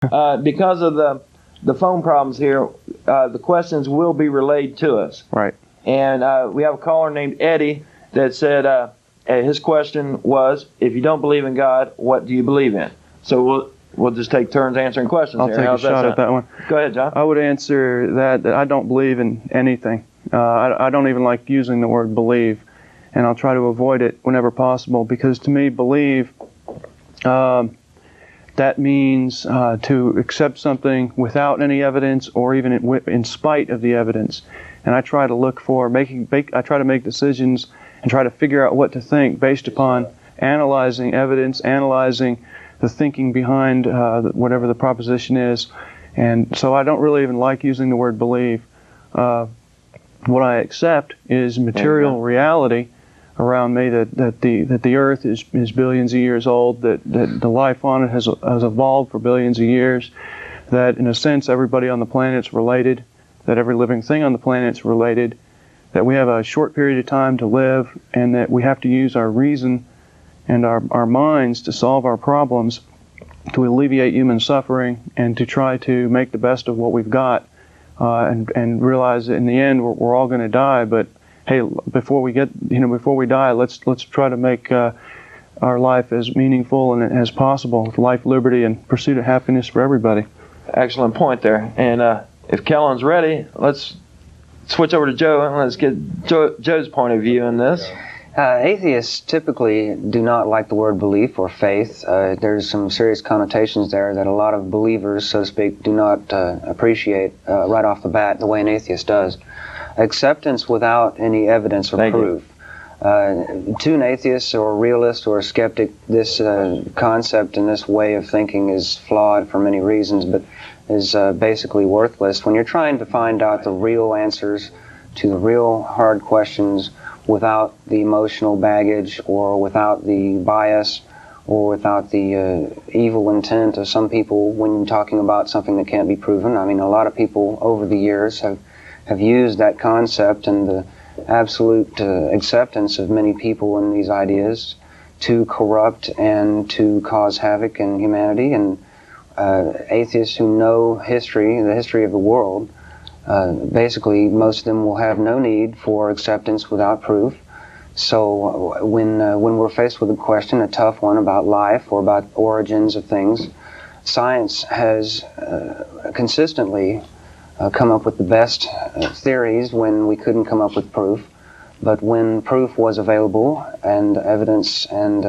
Because of the phone problems here, the questions will be relayed to us. Right. And we have a caller named Eddie that said his question was, if you don't believe in God, what do you believe in? So we'll just take turns answering questions. I'll here. take How's a shot at that one. Go ahead, John. I would answer that I don't believe in anything. I don't even like using the word believe, and I'll try to avoid it whenever possible, because to me, believe, that means to accept something without any evidence or even in spite of the evidence. And I try to look for I try to make decisions and try to figure out what to think based upon analyzing evidence, analyzing the thinking behind whatever the proposition is. And so I don't really even like using the word believe. What I accept is material reality around me, that the earth is billions of years old, that the life on it has evolved for billions of years, that in a sense everybody on the planet is related, that every living thing on the planet is related, that we have a short period of time to live, and that we have to use our reason and our minds to solve our problems, to alleviate human suffering, and to try to make the best of what we've got, and realize that in the end we're all going to die. But hey, before we die, let's try to make our life as meaningful and as possible, with life, liberty, and pursuit of happiness for everybody. Excellent point there. And if Kellen's ready, let's switch over to Joe and let's get Joe's point of view in this. Atheists typically do not like the word belief or faith. There's some serious connotations there that a lot of believers, so to speak, do not appreciate right off the bat the way an atheist does. Acceptance without any evidence or proof. To an atheist or a realist or a skeptic, this concept and this way of thinking is flawed for many reasons, but is basically worthless. When you're trying to find out the real answers to the real hard questions without the emotional baggage or without the bias or without the evil intent of some people when you're talking about something that can't be proven. I mean, a lot of people over the years have used that concept and the absolute acceptance of many people in these ideas to corrupt and to cause havoc in humanity. And atheists who know history, the history of the world, basically most of them will have no need for acceptance without proof. So when we're faced with a question, a tough one about life or about origins of things, science has consistently come up with the best theories when we couldn't come up with proof. But when proof was available and evidence and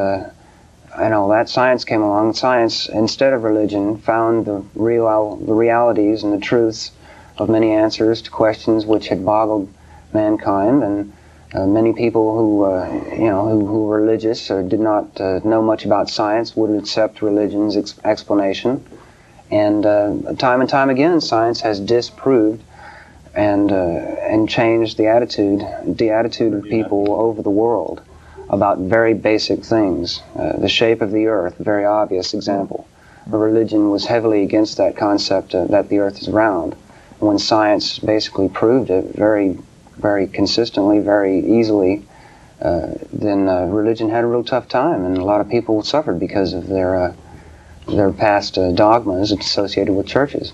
all that, science came along. Science, instead of religion, found the realities and the truths of many answers to questions which had boggled mankind. And many people who were religious or did not know much about science would accept religion's explanation. And time again, science has disproved and changed the attitude of people over the world about very basic things. The shape of the earth, a very obvious example. Religion was heavily against that concept that the earth is round. When science basically proved it very, very consistently, very easily, then religion had a real tough time, and a lot of people suffered because of their past dogmas associated with churches.